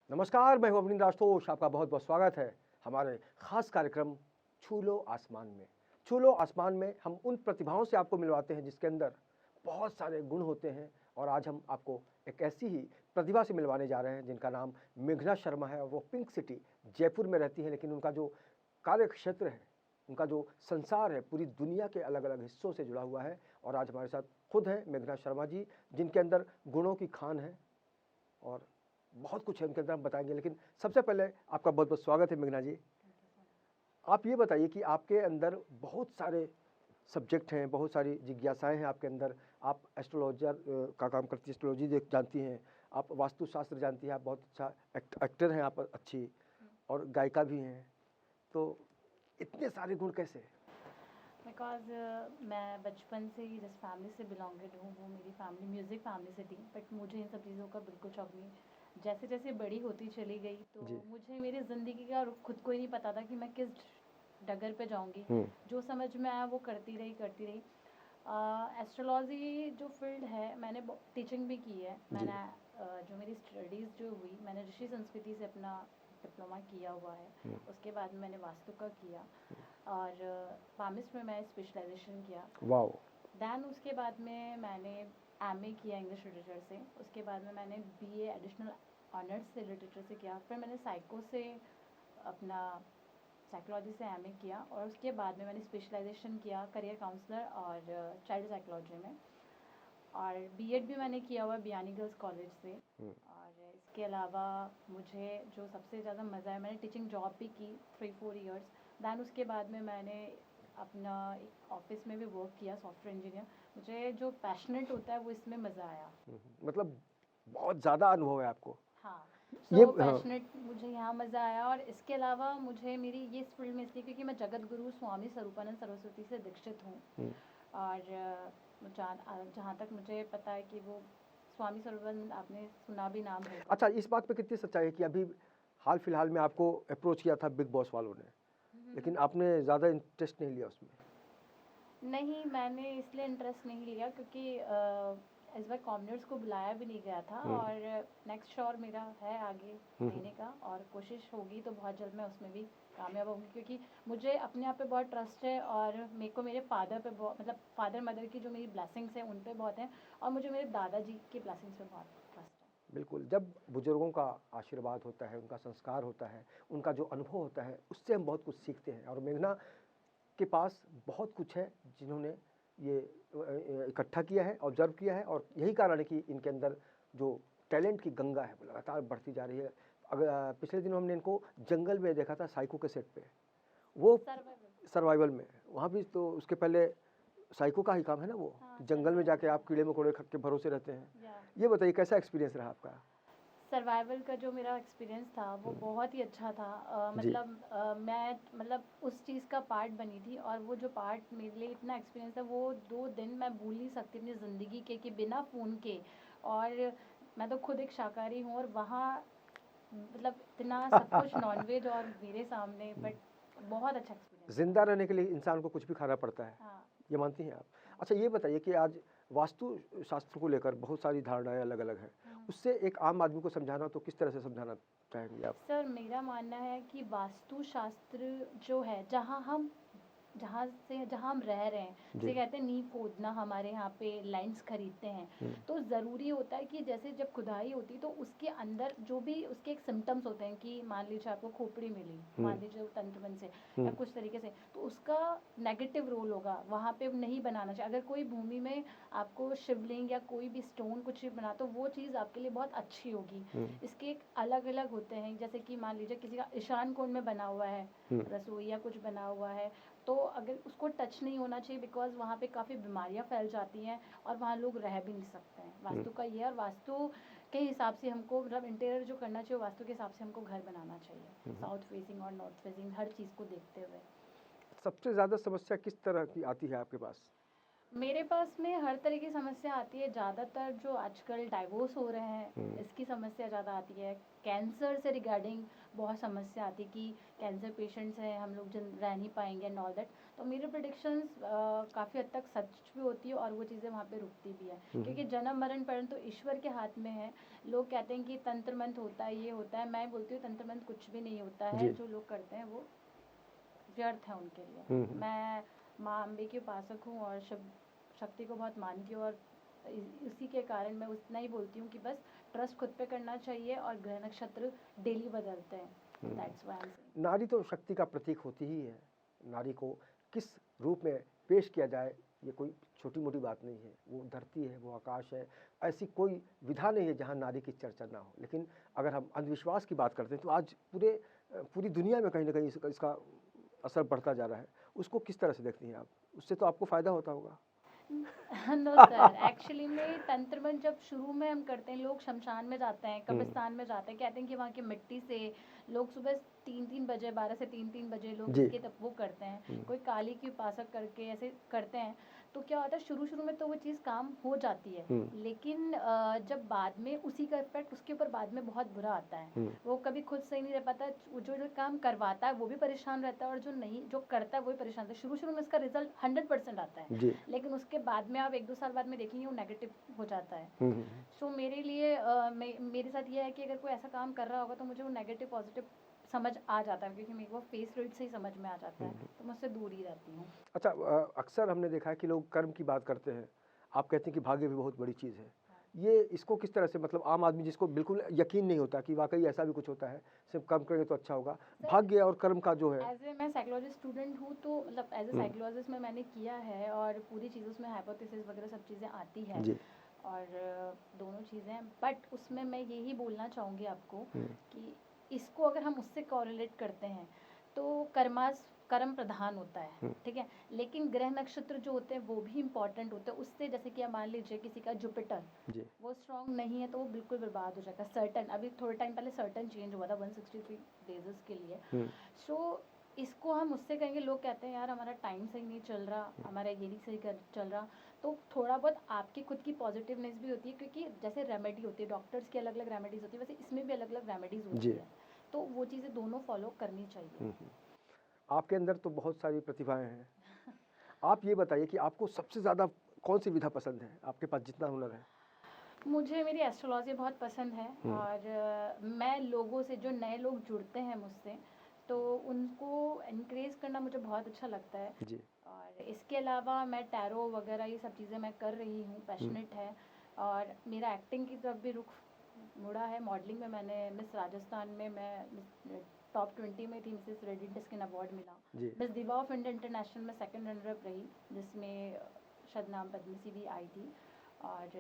नमस्कार, मैं हूं अवनींद्र आशुतोष। आपका बहुत बहुत स्वागत है हमारे खास कार्यक्रम छू लो आसमान में। छू लो आसमान में हम उन प्रतिभाओं से आपको मिलवाते हैं जिसके अंदर बहुत सारे गुण होते हैं। और आज हम आपको एक ऐसी ही प्रतिभा से मिलवाने जा रहे हैं जिनका नाम मेघना शर्मा है। और वो पिंक सिटी जयपुर में रहती है, लेकिन उनका जो कार्य क्षेत्र है, उनका जो संसार है, पूरी दुनिया के अलग अलग हिस्सों से जुड़ा हुआ है। और आज हमारे साथ खुद हैं मेघना शर्मा जी, जिनके अंदर गुणों की खान है और बहुत कुछ है उनके अंदर, हम बताएंगे। लेकिन सबसे पहले आपका बहुत बहुत स्वागत है मेघना जी। आप ये बताइए कि आपके अंदर बहुत सारे सब्जेक्ट हैं, बहुत सारी जिज्ञासाएं हैं आपके अंदर। आप एस्ट्रोलॉजर का काम करती हैं, एस्ट्रोलॉजी जानती हैं, आप वास्तुशास्त्र जानती हैं, आप बहुत अच्छा एक्टर हैं, आप अच्छी और गायिका भी हैं। तो इतने सारे गुण कैसे? बिकॉज मैं बचपन से ही जिस फैमिली से बिलोंगेड हूँ वो मेरी फैमिली म्यूज़िक फैमिली से थी, बट मुझे इन सब चीज़ों का बिल्कुल शौक नहीं। जैसे जैसे बड़ी होती चली गई तो जी। मुझे मेरी ज़िंदगी का खुद को ही नहीं पता था कि मैं किस डगर पे जाऊँगी। हम्म। जो समझ में आया वो करती रही। एस्ट्रोलॉजी जो फील्ड है, मैंने टीचिंग भी की है। जी। मैंने जो मेरी स्टडीज़ जो हुई, मैंने ऋषि संस्कृति से अपना डिप्लोमा किया हुआ है। उसके बाद मैंने वास्तु का किया और पामिस्ट में मैं स्पेशलाइजेशन किया। वाओ। दैन उसके बाद में मैंने एमए किया इंग्लिश लिटरेचर से। उसके बाद में मैंने बीए एडिशनल ऑनर्स से लिटरेचर से किया। फिर मैंने साइको से अपना साइकोलॉजी से एमए किया और उसके बाद में मैंने स्पेशलाइजेशन किया करियर काउंसलर और चाइल्ड साइकोलॉजी में। और बीएड भी मैंने किया हुआ बियानी गर्ल्स कॉलेज से। और इसके अलावा मुझे जो सबसे ज़्यादा मज़ा है, मैंने टीचिंग जॉब भी की 3-4 ईयर्स। दैन उसके बाद में मैंने अपना एक ऑफिस में भी वर्क किया, सॉफ्टवेयर इंजीनियर। मुझे जो पैशनेट होता है वो इसमें मज़ा आया। मतलब बहुत ज़्यादा अनुभव है आपको। हाँ, ये सो हाँ। पैशनेट मुझे यहाँ मज़ा आया। और इसके अलावा मुझे मेरी ये इस फील्ड में इसलिए क्योंकि मैं जगत गुरु स्वामी स्वरूपानंद सरस्वती से दीक्षित हूँ। और जहाँ तक मुझे पता है कि वो स्वामी स्वरूपानंद, आपने सुना भी नाम होगा। अच्छा, इस बात पे कितनी सच्चाई है कि अभी हाल फिलहाल में आपको अप्रोच किया था बिग बॉस वालों ने, लेकिन आपने ज़्यादा इंटरेस्ट नहीं लिया उसमें? नहीं, मैंने इसलिए इंटरेस्ट नहीं लिया क्योंकि इस बार कॉमनर्स को बुलाया भी नहीं गया था। और नेक्स्ट श्योर मेरा है आगे लेने का, और कोशिश होगी तो बहुत जल्द मैं उसमें भी कामयाब होंगी, क्योंकि मुझे अपने आप पे बहुत ट्रस्ट है। और मेरे को मेरे फादर पे बहुत, मतलब फादर मदर की जो मेरी ब्लेसिंग्स हैं उन पे बहुत है, और मुझे मेरे दादाजी की ब्लेसिंग्स पे बहुत ट्रस्ट है। बिल्कुल, जब बुजुर्गों का आशीर्वाद होता है, उनका संस्कार होता है, उनका जो अनुभव होता है, उससे हम बहुत कुछ सीखते हैं। और मेघना के पास बहुत कुछ है जिन्होंने ये इकट्ठा किया है, ऑब्जर्व किया है। और यही कारण है कि इनके अंदर जो टैलेंट की गंगा है वो लगातार बढ़ती जा रही है। अगर पिछले दिनों हमने इनको जंगल में देखा था, साइको के सेट पे, वो सर्वाइवल। सर्वाइवल में, वहाँ भी तो उसके पहले साइको का ही काम है ना वो, हाँ, कि जंगल में जाके आप कीड़े मकोड़े के भरोसे रहते हैं। या ये बताइए कैसा एक्सपीरियंस रहा आपका? सर्वाइवल का जो मेरा एक्सपीरियंस था वो बहुत ही अच्छा था। जी। मैं मतलब उस चीज़ का पार्ट बनी थी, और वो जो पार्ट मेरे लिए इतना एक्सपीरियंस था, वो 2 दिन मैं भूल नहीं सकती अपनी ज़िंदगी के, कि बिना फ़ोन के। और मैं तो खुद एक शाकाहारी हूँ, और वहाँ मतलब इतना सब कुछ नॉनवेज और मेरे सामने, बट बहुत अच्छा एक्सपीरियंस था। जिंदा रहने के लिए इंसान को कुछ भी खाना पड़ता है, हाँ, ये मानती हैं आप? हाँ। अच्छा, ये बताइए कि आज वास्तु शास्त्र को लेकर बहुत सारी धारणाएं अलग अलग हैं, उससे एक आम आदमी को समझाना तो किस तरह से समझाना चाहेंगे आप? सर, मेरा मानना है कि वास्तुशास्त्र जो है, जहाँ हम रह रहे हैं, जी। जैसे कहते हैं नींव खोदना, हमारे यहाँ पे लैंड्स खरीदते हैं, तो ज़रूरी होता है कि जैसे जब खुदाई होती है तो उसके अंदर जो भी उसके एक सिम्टम्स होते हैं, कि मान लीजिए आपको खोपड़ी मिली, मान लीजिए तंत्र से या कुछ तरीके से, तो उसका नेगेटिव रोल होगा, वहाँ पे नहीं बनाना चाहिए। अगर कोई भूमि में आपको शिवलिंग या कोई भी स्टोन कुछ भी बना, तो वो चीज़ आपके लिए बहुत अच्छी होगी। इसके एक अलग अलग होते हैं, जैसे कि मान लीजिए किसी का ईशान कोण में बना हुआ है रसोई या कुछ बना हुआ है, तो अगर उसको टच नहीं होना चाहिए, बिकॉज वहाँ पे काफ़ी बीमारियाँ फैल जाती हैं और वहाँ लोग रह भी नहीं सकते हैं। वास्तु का ये है, और वास्तु के हिसाब से हमको, मतलब इंटीरियर जो करना चाहिए, वास्तु के हिसाब से हमको घर बनाना चाहिए, साउथ फेसिंग और नॉर्थ फेसिंग, हर चीज़ को देखते हुए। सबसे ज़्यादा समस्या किस तरह की आती है आपके पास? मेरे पास में हर तरह की समस्या आती है। ज़्यादातर जो आजकल डाइवोर्स हो रहे हैं, इसकी समस्या ज़्यादा आती है। कैंसर से रिगार्डिंग बहुत समस्या आती है कि कैंसर पेशेंट्स हैं, हम लोग जन रह नहीं पाएंगे एंड ऑल दैट। तो मेरे प्रेडिक्शंस काफ़ी हद तक सच भी होती है और वो चीज़ें वहाँ पे रुकती भी है, क्योंकि जन्म मरण पर्ण तो ईश्वर के हाथ में है। लोग कहते हैं कि तंत्र मंत्र होता है, ये होता है। मैं बोलती हूँ तंत्र मंत्र कुछ भी नहीं होता है। जी। जो लोग करते हैं वो व्यर्थ है उनके लिए। हम्म। मैं माँ अम्बे की उपासक हूँ और शिव शक्ति को बहुत मानती हूँ, और इसी के कारण मैं उतना ही बोलती हूँ कि बस ट्रस्ट खुद पे करना चाहिए, और ग्रह नक्षत्र डेली बदलते हैं। That's why I am saying. नारी तो शक्ति का प्रतीक होती ही है। नारी को किस रूप में पेश किया जाए, ये कोई छोटी मोटी बात नहीं है। वो धरती है, वो आकाश है, ऐसी कोई विधा नहीं है जहाँ नारी की चर्चा ना हो। लेकिन अगर हम अंधविश्वास की बात करते हैं तो आज पूरी दुनिया में कहीं ना कहीं इसका असर बढ़ता जा रहा है। उसको किस तरह से देखती हैं आप? उससे तो आपको फ़ायदा होता होगा। नो सर, एक्चुअली में तंत्र मंत्र जब शुरू में हम करते हैं, लोग शमशान में जाते हैं, कब्रिस्तान में जाते हैं, कहते हैं कि वहाँ की मिट्टी से लोग सुबह 3-3 बजे, 12 से 3-3 बजे लोग जी। इसके तब वो करते हैं। कोई काली की उपासक करके ऐसे करते हैं। तो क्या होता है, शुरू शुरू में तो वो चीज़ काम हो जाती है, लेकिन जब बाद में उसी का इफेक्ट उसके ऊपर बाद में बहुत बुरा आता है। वो कभी खुद सही नहीं रह पाता। जो काम करवाता है वो भी परेशान रहता है, और जो नहीं जो करता है वो भी परेशान रहता है। शुरू शुरू में इसका रिजल्ट 100% आता है, जी। लेकिन उसके बाद में आप 1-2 साल बाद में देखेंगे वो नेगेटिव हो जाता है। सो मेरे लिए मेरे साथ ये है कि अगर कोई ऐसा काम कर रहा होगा तो मुझे वो नेगेटिव पॉजिटिव समझ आ जाता है, क्योंकि मेरे को फेस रीड से ही समझ में आ जाता है, तो मैं उससे दूर ही रहती हूँ। अच्छा, अक्सर हमने देखा है कि लोग कर्म की बात करते हैं। आप कहते हैं कि भाग्य भी बहुत बड़ी चीज़ है। ये इसको किस तरह से, मतलब आम आदमी जिसको बिल्कुल यकीन नहीं होता कि वाकई ऐसा भी कुछ होता है, सिर्फ कर्म करेंगे तो अच्छा होगा, भाग्य और कर्म का जो है। एज ए मैं साइकोलॉजिस्ट स्टूडेंट हूँ, तो मतलब एज ए साइकोलॉजिस्ट में मैंने किया है, और पूरी चीज़ उसमें हाइपोथेसिस वगैरह सब चीज़ें आती है। जी। और दोनों चीज़ें, बट उसमें मैं यही बोलना चाहूँगी आपको कि इसको अगर हम उससे कोरिलेट करते हैं तो कर्म प्रधान होता है, ठीक है, लेकिन ग्रह नक्षत्र जो होते हैं वो भी इम्पोर्टेंट होते हैं। उससे जैसे कि आप मान लीजिए किसी का जुपिटर जी। वो स्ट्रांग नहीं है तो वो बिल्कुल बर्बाद हो जाएगा। सर्टन अभी थोड़े टाइम पहले सर्टन चेंज हुआ था 163 डेज के लिए। सो इसको हम उससे कहेंगे, लोग कहते हैं यार हमारा टाइम सही नहीं चल रहा, हमारा ये नहीं सही चल रहा, तो थोड़ा बहुत आपकी खुद की पॉजिटिवनेस भी होती है, क्योंकि जैसे रेमेडी होती है, डॉक्टर्स की अलग अलग रेमेडीज होती है, वैसे इसमें भी अलग अलग रेमेडीज होती है, तो वो चीज़ें दोनों फॉलो करनी चाहिए। आपके अंदर तो बहुत सारी प्रतिभाएं हैं। आप ये बताइए कि आपको सबसे ज़्यादा कौन सी विधा पसंद है, आपके पास जितना हुनर है? मुझे मेरी एस्ट्रोलॉजी बहुत पसंद है, और मैं लोगों से, जो नए लोग जुड़ते हैं मुझसे, तो उनको एनकरेज करना मुझे बहुत अच्छा लगता है जी। और इसके अलावा मैं टैरो वगैरह ये सब चीज़ें मैं कर रही हूँ, पैशनेट है, और मेरा एक्टिंग की तरफ भी रुख मुड़ा है। मॉडलिंग में मैंने मिस राजस्थान में मैं टॉप 20 में थी, मिसेस रेडी डिस्किन अवार्ड मिला। मिस दिवा ऑफ इंडिया इंटरनेशनल में सेकंड रनर अप रही, जिसमें शदनाम पद्मसी भी आई थी। और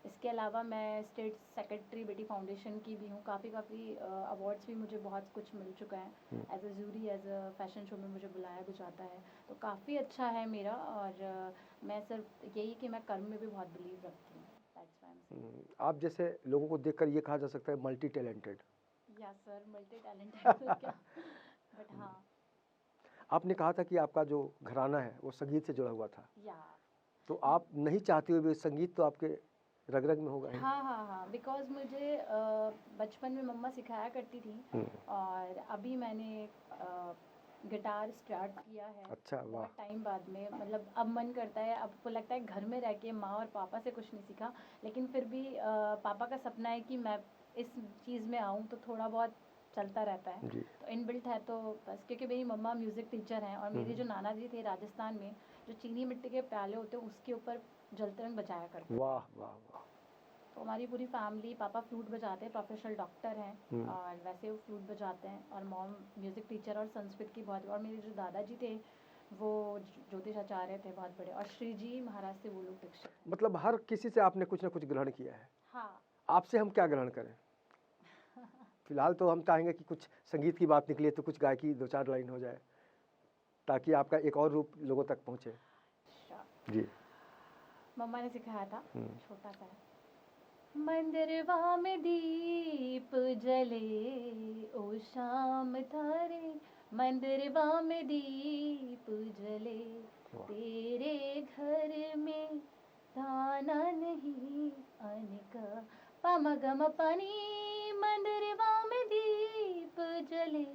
इसके अलावा मैं स्टेट सेक्रेटरी बेटी फाउंडेशन की भी हूँ। काफ़ी अवार्ड्स भी मुझे बहुत कुछ मिल चुका है। As a jury, as a fashion show में मुझे बुलाया भी जाता है, तो काफ़ी अच्छा है मेरा। और मैं सिर्फ यही कि मैं कर्म में भी बहुत बिलीव रखती हूँ। आप जैसे लोगों को देखकर ये कहा जा सकता है मल्टी टैलेंटेड। या सर, मल्टी टैलेंटेड तो क्या, बट हाँ। आपने कहा था कि आपका जो घराना है वो संगीत से जुड़ा हुआ था, या तो आप नहीं चाहते हुए भी संगीत तो आपके रग रग में होगा ही। हाँ, बिकॉज मुझे बचपन में मम्मा सिखाया करती थी, और अभी मैंने गिटार स्टार्ट किया है। अच्छा, वाह। बहुत टाइम बाद में, मतलब अब मन करता है, अब को लगता है घर में रह के माँ और पापा से कुछ नहीं सीखा, लेकिन फिर भी पापा का सपना है कि मैं इस चीज़ में आऊँ, तो थोड़ा बहुत चलता रहता है। तो इनबिल्ट है, तो बस, क्योंकि मेरी मम्मा म्यूज़िक टीचर हैं, और मेरे जो नाना जी थे राजस्थान में, जो चीनी मिट्टी के प्याले होते हैं उसके ऊपर जलते रंग बजाया करते थे। वाह वाह वाह। तो हमारी पूरी फैमिली, पापा फ्लूट बजाते हैं, प्रोफेशनल डॉक्टर हैं, और वैसे वो फ्लूट बजाते हैं, और मॉम म्यूज़िक टीचर और संस्कृत की बहुत, और मेरे जो दादाजी थे वो ज्योतिष आचार्य थे बहुत बड़े, और श्री जी महाराज से वो लोग दीक्षित हैं। मतलब हर किसी से आपने कुछ ना कुछ ग्रहण किया है। हाँ। आपसे हम क्या ग्रहण करें? फिलहाल तो हम चाहेंगे कि कुछ संगीत की बात निकले तो कुछ गायकी 2-4 लाइन हो जाए, ताकि आपका एक और रूप लोगों तक पहुँचे। जी। मम्मा ने सिखाया था, छोटा सा है। मंदिरवा में दीप जले ओ शाम तारे, मंदिरवा में दीप जले, वाह। तेरे घर में दाना नहीं आने का, पमगम पनी मंदिरवा में दीप जले,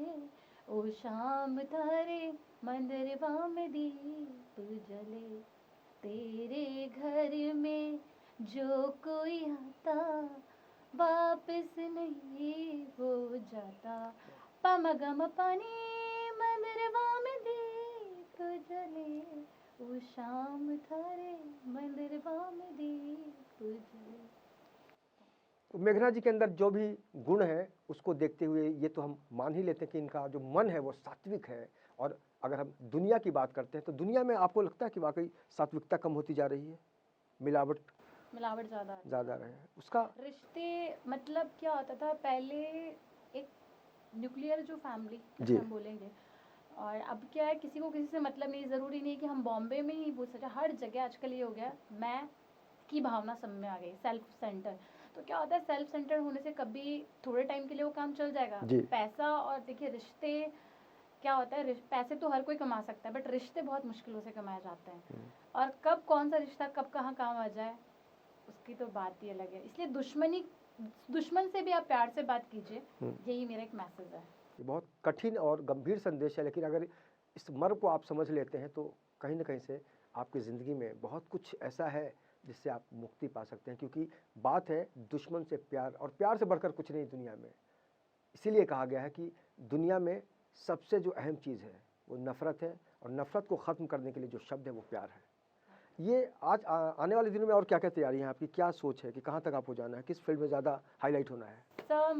ओ शाम तारे मंदिरवा में दीप जले, तेरे घर में जो कोई आता वापस नहीं हो जाता, पमगम पनी मंदिरवा में दीप जले, वो शाम थारे मंदिरवा में दीप जले। तो मेघना जी के अंदर जो भी गुण है उसको देखते हुए ये तो हम मान ही लेते हैं कि इनका जो मन है वो सात्विक है। और अगर हम दुनिया की बात करते हैं तो दुनिया में आपको लगता है कि वाकई सात्विकता कम होती जा रही है, मिलावट ज़्यादा रहे उसका? रिश्ते मतलब क्या होता था पहले, एक न्यूक्लियर जो फैमिली जी। जैसे हम बोलेंगे, और अब क्या है किसी को किसी से मतलब नहीं, ज़रूरी नहीं कि हम बॉम्बे में ही बोल सकते, हर जगह आजकल ये हो गया मैं की भावना सब में आ गई, सेल्फ सेंटर। तो क्या होता है सेल्फ सेंटर होने से कभी थोड़े टाइम के लिए वो काम चल जाएगा, जी। पैसा, और देखिए रिश्ते क्या होता है, पैसे तो हर कोई कमा सकता है बट रिश्ते बहुत मुश्किलों से कमाए जाते हैं, और कब कौन सा रिश्ता कब कहाँ काम आ जाए उसकी तो बात ही अलग है। इसलिए दुश्मन से भी आप प्यार से बात कीजिए, यही मेरा एक मैसेज है। ये बहुत कठिन और गंभीर संदेश है, लेकिन अगर इस मर्म को आप समझ लेते हैं तो कहीं ना कहीं से आपकी ज़िंदगी में बहुत कुछ ऐसा है जिससे आप मुक्ति पा सकते हैं। क्योंकि बात है दुश्मन से प्यार, और प्यार से बढ़कर कुछ नहीं दुनिया में। इसीलिए कहा गया है कि दुनिया में सबसे जो अहम चीज़ है वो नफ़रत है, और नफ़रत को ख़त्म करने के लिए जो शब्द है वो प्यार है। ये आज आने वाले दिनों में और क्या क्या तैयारी है आपकी, क्या सोच है कि कहाँ तक आपको जाना है, किस फील्ड में ज़्यादा हाईलाइट होना है? सर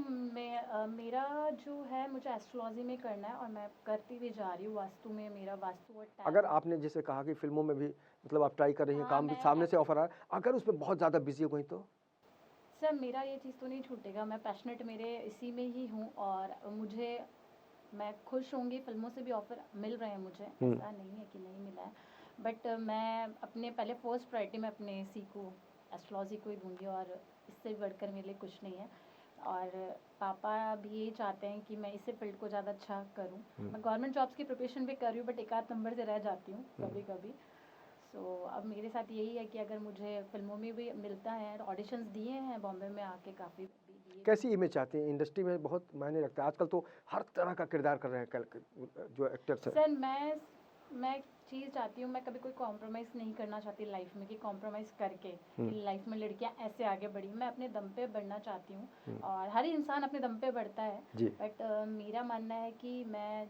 मेरा जो है मुझे एस्ट्रोलॉजी में करना है और मैं करती भी जा रही हूँ, वास्तु में मेरा वास्तु और अगर आपने जैसे कहा कि फिल्मों में भी मतलब आप ट्राई कर रही हैं, काम भी सामने से ऑफर आ रहा है, अगर उसमें बहुत ज़्यादा बिजी हो गई तो? सर मेरा ये चीज़ तो नहीं छूटेगा, मैं पैशनेट मेरे इसी में ही हूँ, और मैं खुश होंगी, फिल्मों से भी ऑफर मिल रहे हैं मुझे, ऐसा नहीं है कि नहीं मिला है, बट मैं अपने पहले फर्स्ट प्रायोरिटी में अपने इसी को एस्ट्रोलॉजी को ही दूंगी, और इससे बढ़कर मेरे लिए कुछ नहीं है। और पापा भी यही चाहते हैं कि मैं इसी फील्ड को ज़्यादा अच्छा करूं। मैं गवर्नमेंट जॉब्स की प्रिपरेशन भी कर रही हूँ बट एक आध नंबर से रह जाती हूँ कभी कभी। सो अब मेरे साथ यही है कि अगर मुझे फिल्मों में भी मिलता है, ऑडिशंस दिए हैं बॉम्बे में आके काफ़ी दिए। कैसी इमेज चाहते हैं? इंडस्ट्री में बहुत मायने रखता है आजकल, तो हर तरह का किरदार कर रहे हैं जो एक्टर्स हैं। सर मैं एक चीज़ चाहती हूँ, मैं कभी कोई कॉम्प्रोमाइज़ नहीं करना चाहती लाइफ में कि कॉम्प्रोमाइज़ करके कि लाइफ में लड़कियाँ ऐसे आगे बढ़ी। मैं अपने दम पे बढ़ना चाहती हूँ और हर इंसान अपने दम पे बढ़ता है, बट मेरा मानना है कि मैं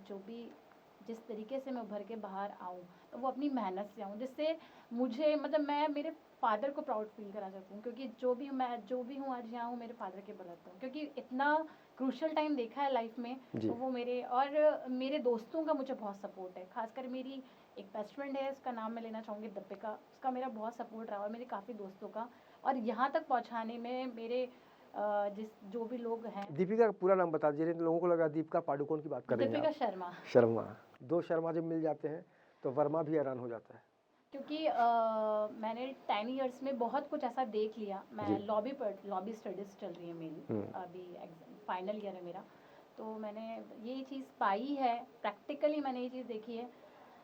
जिस तरीके से मैं उभर के बाहर आऊँ तो वो अपनी मेहनत से आऊँ, जिससे मुझे मतलब मैं मेरे फादर को प्राउड फील करा सकूँ, क्योंकि जो भी हूँ आज यहाँ हूँ मेरे फादर के बदौलत हूँ, क्योंकि इतना क्रूशल टाइम देखा है लाइफ में। तो वो मेरे दोस्तों का मुझे बहुत सपोर्ट है, खासकर मेरी एक बेस्ट फ्रेंड है, उसका नाम मैं लेना चाहूँगी दीपिका, उसका मेरा बहुत सपोर्ट रहा और मेरे काफ़ी दोस्तों का, और यहाँ तक पहुँचाने में मेरे जो भी लोग हैं। दीपिका का पूरा नाम बता दीजिए, लोगों को लगा दीपिका पादुकोण की बात कर रही हैं। दीपिका शर्मा। दो शर्मा जब मिल जाते हैं तो वर्मा भी हैरान हो जाता है, क्योंकि मैंने 10 इयर्स में बहुत कुछ ऐसा देख लिया। मैं लॉबी स्टडीज़ चल रही है मेरी, अभी फाइनल ईयर है मेरा, तो मैंने ये चीज़ पाई है, प्रैक्टिकली मैंने ये चीज़ देखी है।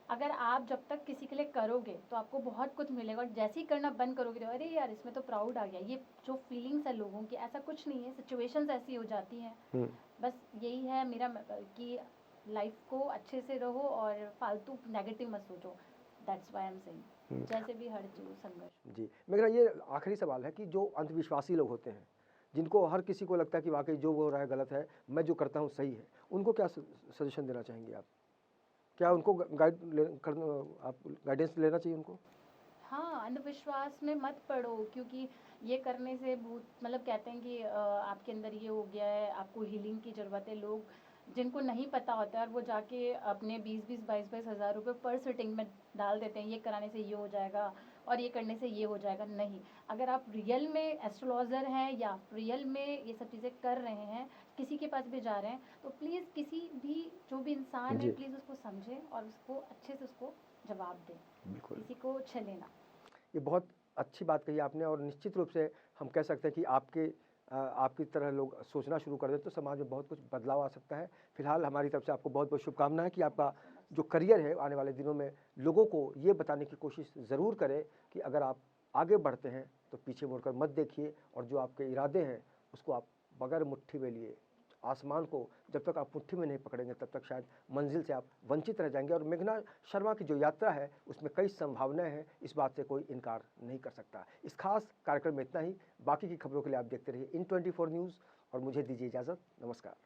अगर आप जब तक किसी के लिए करोगे तो आपको बहुत कुछ मिलेगा, और जैसे ही करना बंद करोगे तो अरे यार इसमें तो प्राउड आ गया, ये जो फीलिंग्स है लोगों की, ऐसा कुछ नहीं है, सिचुएशंस ऐसी हो जाती हैं। बस यही है मेरा कि लाइफ को अच्छे से रहो और फालतू नेगेटिव मत सोचो। That's why I am saying, जैसे भी हर चीज़ संघर्ष। जी मेरा ये आखिरी सवाल है कि जो अंधविश्वासी लोग होते हैं, जिनको हर किसी को लगता है कि वाकई जो वो हो रहा है गलत है, मैं जो करता हूँ सही है, उनको क्या सजेशन देना चाहेंगे आप? क्या उनको गाइडेंस लेना चाहिए उनको? हाँ, अंधविश्वास में मत पड़ो, क्योंकि ये करने से मतलब कहते हैं कि आपके अंदर ये हो गया है, आपको हीलिंग की ज़रूरत है। लोग जिनको नहीं पता होता है और वो जाके अपने 20-20 22-22 हज़ार रुपये पर सिटिंग में डाल देते हैं, ये कराने से ये हो जाएगा और ये करने से ये हो जाएगा। नहीं, अगर आप रियल में एस्ट्रोलॉजर हैं या रियल में ये सब चीज़ें कर रहे हैं, किसी के पास भी जा रहे हैं, तो प्लीज़ किसी भी जो भी इंसान है प्लीज़ उसको समझें और उसको अच्छे से उसको जवाब दें, किसी को छले ना। ये बहुत अच्छी बात कही आपने, और निश्चित रूप से हम कह सकते हैं कि आपके आपकी तरह लोग सोचना शुरू कर दें तो समाज में बहुत कुछ बदलाव आ सकता है। फिलहाल हमारी तरफ से आपको बहुत बहुत शुभकामनाएं कि आपका जो करियर है आने वाले दिनों में लोगों को ये बताने की कोशिश ज़रूर करें कि अगर आप आगे बढ़ते हैं तो पीछे मुड़कर मत देखिए, और जो आपके इरादे हैं उसको आप बगैर मुट्ठी में लिए, आसमान को जब तक आप मुट्ठी में नहीं पकड़ेंगे तब तक शायद मंजिल से आप वंचित रह जाएंगे। और मेघना शर्मा की जो यात्रा है उसमें कई संभावनाएं हैं, इस बात से कोई इनकार नहीं कर सकता। इस खास कार्यक्रम में इतना ही। बाकी की खबरों के लिए आप देखते रहिए इन 24 न्यूज़ और मुझे दीजिए इजाज़त। नमस्कार।